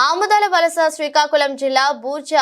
ఆముదాల వలస శ్రీకాకుళం జిల్లా బూర్జ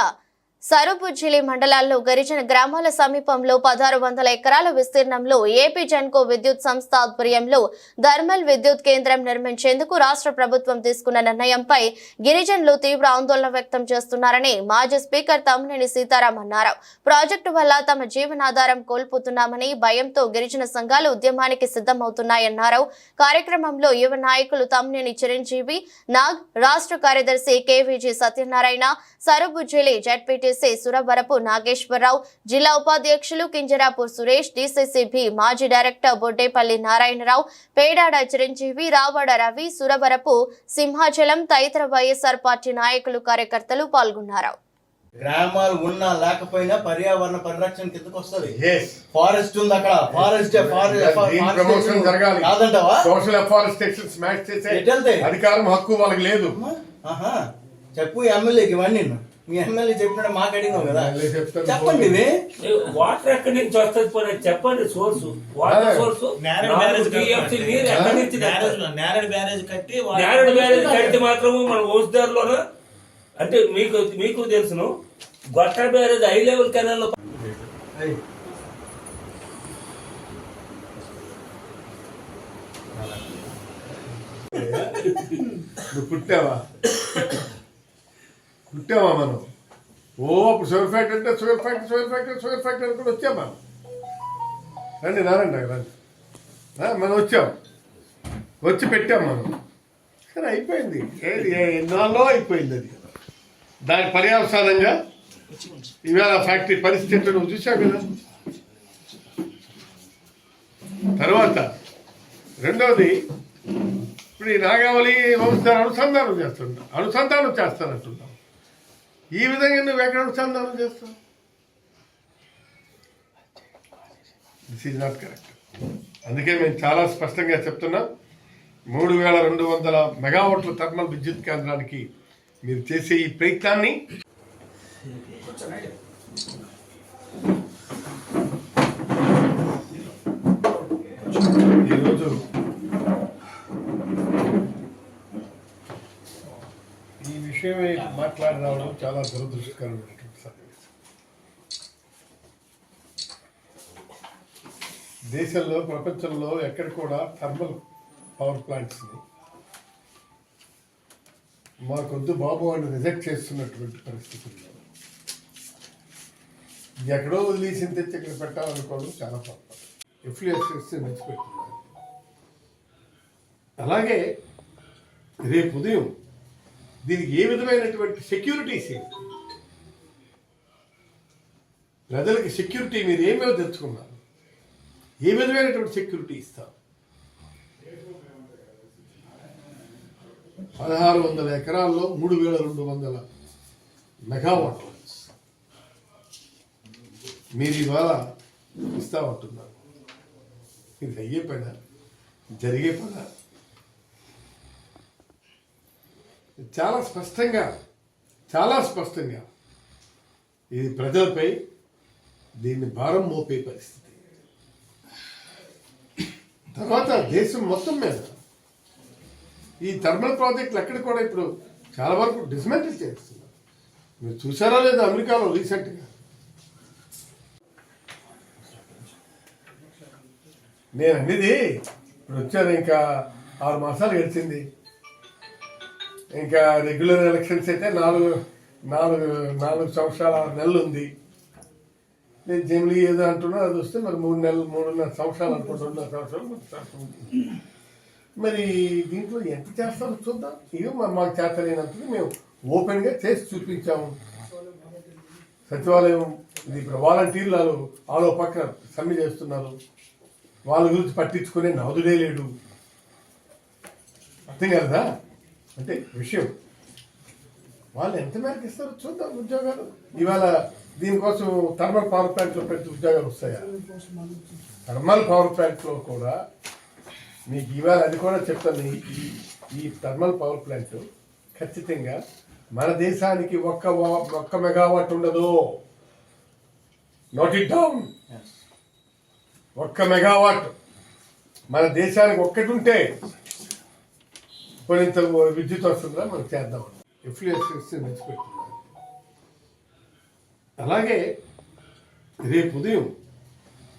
సరుబుజ్జిలి మండలాల్లో గిరిజన గ్రామాల సమీపంలో 1600 ఎకరాల విస్తీర్ణంలో ఏపీ జెన్కో విద్యుత్ సంస్థ ఆధ్వర్యంలో థర్మల్ విద్యుత్ కేంద్రం నిర్మించేందుకు రాష్ట్ర ప్రభుత్వం తీసుకున్న నిర్ణయంపై గిరిజనులు తీవ్ర ఆందోళన వ్యక్తం చేస్తున్నారని మాజీ స్పీకర్ తమ్మినేని సీతారాం అన్నారు. ప్రాజెక్టు వల్ల తమ జీవనాధారం కోల్పోతున్నామని భయంతో గిరిజన సంఘాలు ఉద్యమానికి సిద్ధమవుతున్నాయన్నారు. కార్యక్రమంలో యువ నాయకులు తమ్మినేని చిరంజీవి నాగ్, రాష్ట్ర కార్యదర్శి కేవీజీ సత్యనారాయణ, సరుబుజ్జిలి జెడ్పీటీ సురవరపు నాగేశ్వరరావు, జిల్లా ఉపాధ్యక్షులు కింజరాపు సురేష్, డీసీసీబీ మాజీ డైరెక్టర్ బొడ్డేపల్లి నారాయణరావు, పేడాడ చిరంజీవి, రావడ రవి, సురవరపు సింహాచలం తదితర వైఎస్ఆర్ పార్టీ నాయకులు కార్యకర్తలు పాల్గొన్నారు. గ్రామాలు ఉన్నా లేకపోయినా పర్యావరణ పరిరక్షణ కిందకు వస్తుంది. ఫారెస్ట్ ఉంది అక్కడ, ఫారెస్ట్ ప్రమోషన్ జరగాలి. కాదంటావా? సోషల్ అఫారెస్టేషన్ స్మాష్ చేసే అధికారం హక్కు వాళ్ళకి లేదు. చెప్పు ఎమ్మెల్యేకి ఇవన్నీ. మీ ఎమ్మెల్యే చెప్పినట్టు మాకు అడిగినావు కదా, చెప్పండి. వాటర్ ఎక్కడి నుంచి వస్తుంది పోనీ చెప్పండి. సోర్స్ వాటర్ సోర్స్ నేరేడు బ్యారేజ్ కట్టి మాత్రము మన ఓస్దారులోన అంటే మీకు తెలుసును. గొట్ట బ్యారేజ్ హై లెవెల్ కెనాల్ లో పుట్టావా మనం? అప్పుడు షుగర్ ఫ్యాక్టరీ అంటే షుగర్ ఫ్యాక్టరీ కూడా వచ్చామా? రండి రండి మనం వచ్చి పెట్టాం మనం. సరే అయిపోయింది, ఎన్నాళ్ళో అయిపోయింది. అది దాని పర్యవసానంగా ఇవాళ ఫ్యాక్టరీ పరిస్థితి నువ్వు చూసావు కదా. తర్వాత రెండవది, ఇప్పుడు ఈ నాగావళి వంశాన్ని అనుసంధానం చేస్తానంటున్నావు. ఈ విధంగా నువ్వు ఎక్కడ అనుసంధానం చేస్తావు? This is not correct. అందుకే మేము చాలా స్పష్టంగా చెప్తున్నాం, 3200 మెగావాట్ల థర్మల్ విద్యుత్ కేంద్రానికి మీరు చేసే ఈ ప్రయత్నాన్ని ఈరోజు ఈ విషయమై మాట్లాడడం చాలా దురదృష్టకరమైనటువంటి సన్నివేశం. దేశంలో, ప్రపంచంలో ఎక్కడ కూడా థర్మల్ పవర్ ప్లాంట్స్ని మాకొద్దు బాబు అని రిజెక్ట్ చేస్తున్నటువంటి పరిస్థితుల్లో ఎక్కడో వదిలేసిన తెచ్చి ఇక్కడ పెట్టాలనుకోవడం చాలా తప్ప. ఇన్ఫ్లుయెన్సెస్ మించిపెట్టున్నారు. అలాగే రేపు ఉదయం దీనికి ఏ విధమైనటువంటి సెక్యూరిటీస్, ప్రజలకి సెక్యూరిటీ మీరు ఏమేమి తెచ్చుకున్నారు, ఏ విధమైనటువంటి సెక్యూరిటీ ఇస్తారు? 1600 ఎకరాల్లో 3200 మెగావాట్లు మీరు ఇవాళ ఇస్తామంటున్నారు. ఇది అయ్యే పైన జరిగే పైన చాలా స్పష్టంగా ఇది ప్రజలపై దీన్ని భారం మోపే పరిస్థితి. తర్వాత దేశం మొత్తం మీద ఈ థర్మల్ ప్రాజెక్టులు ఎక్కడ కూడా ఇప్పుడు చాలా వరకు డిస్మెంటిల్ చేస్తున్నారు. మీరు చూసారా లేదా అమెరికాలో రీసెంట్గా? నేను అనేది ఇప్పుడు వచ్చాను, ఇంకా 6 మాసాలు గడిచింది. ఇంకా రెగ్యులర్ ఎలక్షన్స్ అయితే 4 సంవత్సరాల 6 నెలలు ఉంది. నేను జమిలీ ఏదో అంటున్నా, అది వస్తే మరి 3.5 సంవత్సరాలు అనుకుంటున్నా. 2 సంవత్సరాలు మరి దీంట్లో ఎంత చేస్తామో చూద్దాం. ఇవి మాకు చేతలేనంతది మేము ఓపెన్గా చేసి చూపించాము. సచివాలయం ఇది ఇప్పుడు వాలంటీర్లు ఆలో పక్కన సమ్మె చేస్తున్నారు. వాళ్ళ గురించి పట్టించుకునే నాదుడే లేడు. అర్థం కదా అంటే విషయం. వాళ్ళు ఎంత మేరకు ఇస్తారో చూద్దాం ఉద్యోగాలు. ఇవాళ దీనికోసం థర్మల్ పవర్ ప్లాంట్లో పెట్టి ఉద్యోగాలు వస్తాయా? థర్మల్ పవర్ ప్లాంట్లో కూడా మీకు ఇవాళ అది కూడా చెప్తాను. ఈ థర్మల్ పవర్ ప్లాంట్ ఖచ్చితంగా మన దేశానికి ఒక్క మెగావాట్ ఉండదు. Note it down. 1 మెగావాట్ మన దేశానికి ఒక్కటి ఉంటే కొంత విద్యుత్ వస్తుందా మనం చేద్దాం. ఇన్ఫ్లుయెన్సర్స్ విడిచిపెడుతున్నారు. అలాగే రేపు ఉదయం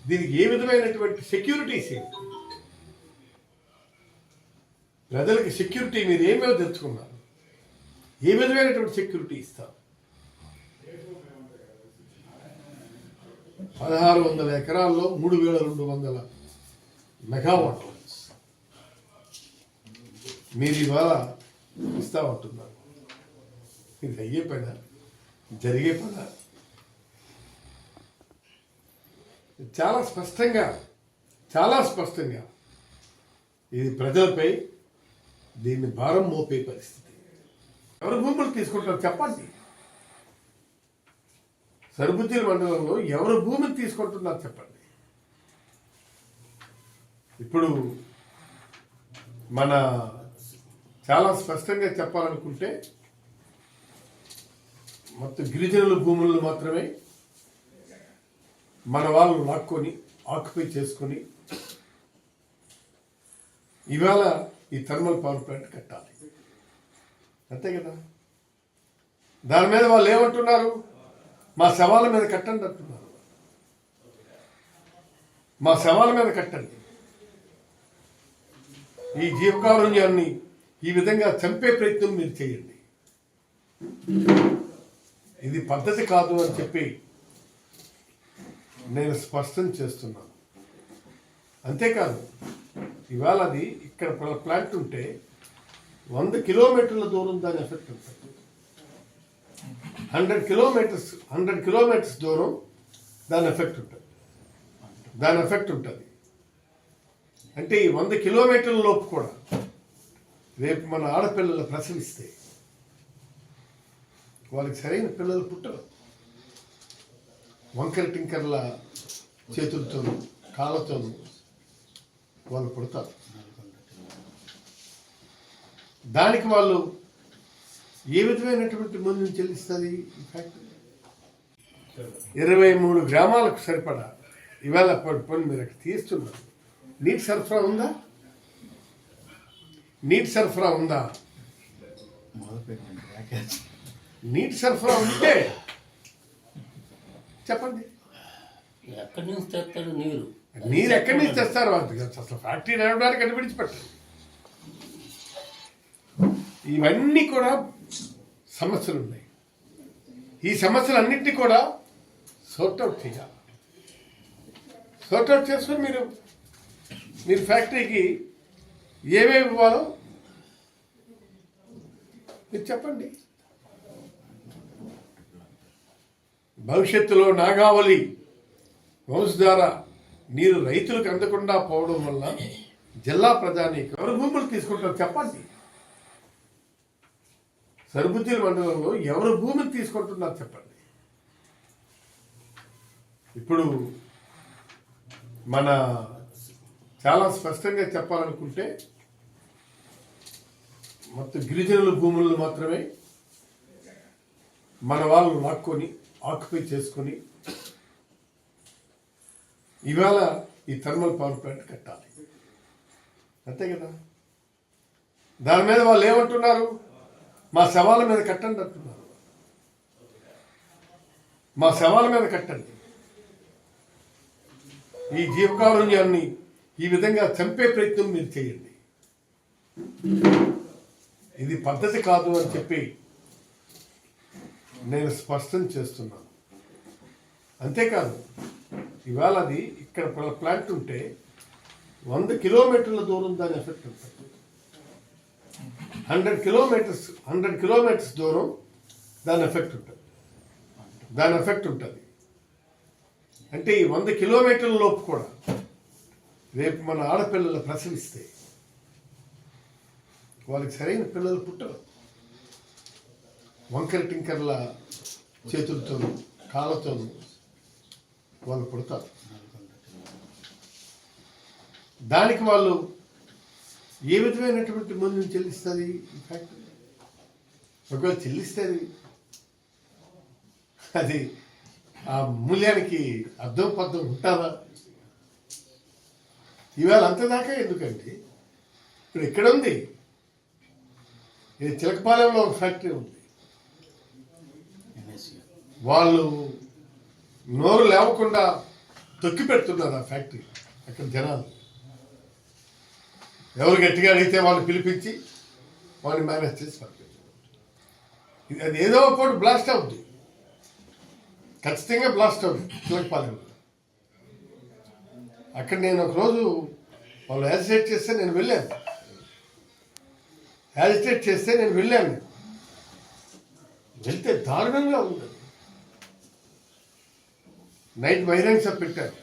దీనికి ఏ విధమైనటువంటి సెక్యూరిటీస్ ప్రజలకి సెక్యూరిటీ మీరు ఏమేమి తెచ్చుకున్నారు, ఏ విధమైనటువంటి సెక్యూరిటీ ఇస్తారు? 1600 ఎకరాల్లో 3200 మెగావాట్ మీరు ఇవాళ ఇస్తా ఉంటున్నారు. ఇది అయ్యే పైన జరిగే పైన చాలా స్పష్టంగా ఇది ప్రజలపై దీన్ని భారం మోపే పరిస్థితి. ఎవరు భూములు తీసుకుంటారు చెప్పండి. సరుబుజ్జిలి మండలంలో ఎవరు భూమిని తీసుకుంటున్నారు చెప్పండి. ఇప్పుడు మన చాలా స్పష్టంగా చెప్పాలనుకుంటే మొత్తం గిరిజనుల భూములను మాత్రమే మన వాళ్ళు లాక్కొని ఆక్యుపై చేసుకొని ఇవాళ ఈ థర్మల్ పవర్ ప్లాంట్ కట్టాలి, అంతే కదా. దాని మీద వాళ్ళు ఏమంటున్నారు? మా శవాల మీద కట్టండి అంటున్నారు. మా శవాల మీద కట్టండి. ఈ జీవకారుణ్యాన్ని ఈ విధంగా చంపే ప్రయత్నం మీరు చేయండి. ఇది పద్ధతి కాదు అని చెప్పి నేను స్పష్టం చేస్తున్నాను. అంతేకాదు ఇవాళ అది ఇక్కడ ప్లాంట్ ఉంటే 100 కిలోమీటర్ల దూరం దాని ఎఫెక్ట్ ఉంటుంది. 100 కిలోమీటర్స్ దూరం దాని ఎఫెక్ట్ ఉంటుంది. అంటే ఈ 100 కిలోమీటర్ల లోపు కూడా రేపు మన ఆడపిల్లలు ప్రసవిస్తే వాళ్ళకి సరైన పిల్లలు పుట్టరు. వంకర టింకర్ల చేతులతోనూ కాళ్ళతోనూ వాళ్ళు పుడతారు. దానికి వాళ్ళు ఏ విధమైనటువంటి మందుని చెల్లిస్తుంది? ఈ ఫ్యాక్టరీ 23 గ్రామాలకు సరిపడా ఇవాళ పని మీరు అక్కడ తీస్తున్నారు. నీటి సరఫరా ఉందా? నీటి సరఫరా ఉంటే చెప్పండి. ఎక్కడి నుంచి తెస్తారు నీరు? నీరు ఎక్కడి నుంచి తెస్తారు? అసలు ఫ్యాక్టరీ నడవడానికి అటు విడిచిపెట్టారు. ఇవన్నీ కూడా సమస్యలు ఉన్నాయి. ఈ సమస్యలన్నింటినీ కూడా సార్ట్అవుట్ చేయాలి. సార్ట్అవుట్ చేసుకుని మీరు ఫ్యాక్టరీకి ఏమేమి ఇవ్వాలో మీరు చెప్పండి. భవిష్యత్తులో నాగావళి వంశధార నీరు రైతులకు అందకుండా పోవడం వల్ల జిల్లా ప్రజానీకం ఎవరు భూములు తీసుకుంటారు చెప్పండి. సరుబుజ్జిలి మండలంలో ఎవరు భూమిని తీసుకుంటున్నారు చెప్పండి. ఇప్పుడు మన చాలా స్పష్టంగా చెప్పాలనుకుంటే మొత్తం గిరిజనుల భూములను మాత్రమే మన వాళ్ళు లాక్కొని ఆక్యుపై చేసుకొని ఇవాళ ఈ థర్మల్ పవర్ ప్లాంట్ కట్టాలి, అంతే కదా. దాని మీద వాళ్ళు ఏమంటున్నారు? మా శవాల మీద కట్టండి అంటున్నారు. మా శవాల మీద కట్టండి. ఈ జీవకారుణ్యాన్ని ఈ విధంగా చంపే ప్రయత్నం మీరు చేయండి. ఇది పద్ధతి కాదు అని చెప్పి నేను స్పష్టం చేస్తున్నాను. అంతేకాదు ఇవాళ అది ఇక్కడ ప్లాంట్ ఉంటే 100 కిలోమీటర్ల దూరం దాని ఎఫెక్ట్ ఉంటుంది. 100 కిలోమీటర్స్ దూరం దాని ఎఫెక్ట్ ఉంటుంది. అంటే ఈ 100 కిలోమీటర్ల లోపు కూడా రేపు మన ఆడపిల్లలు ప్రసవిస్తే వాళ్ళకి సరైన పిల్లలు పుట్టరు. వంకర టింకర్ల చేతులతోనూ కాళ్ళతోనూ వాళ్ళు పుడతారు. దానికి వాళ్ళు ఏ విధమైనటువంటి మందుని చెల్లిస్తుంది ఈ ఫ్యాక్టరీ? ఒకవేళ చెల్లిస్తుంది అది ఆ మూల్యానికి అర్థం పద్ధం ఉంటుందా? ఇవాళ అంతదాకా ఎందుకండి? ఇప్పుడు ఎక్కడ ఉంది? ఇది చిలకపాలెంలో ఒక ఫ్యాక్టరీ ఉంది. వాళ్ళు నోరు లేవకుండా తొక్కి పెడుతున్నారు ఆ ఫ్యాక్టరీ. అక్కడ జనాలు ఎవరు గట్టిగా అడిగితే వాళ్ళు పిలిపించి వాళ్ళని మేనేజ్ చేసి పంపించారు. అది ఏదో ఒకటి బ్లాస్ట్ అవుద్ది, ఖచ్చితంగా బ్లాస్ట్ అవుతుంది. చిలకపాలెంలో అక్కడ నేను ఒకరోజు వాళ్ళు యాజిటేట్ చేస్తే నేను వెళ్ళాను. వెళ్తే దారుణంగా ఉంది. నైట్ బహిరంగ సభ పెట్టారు.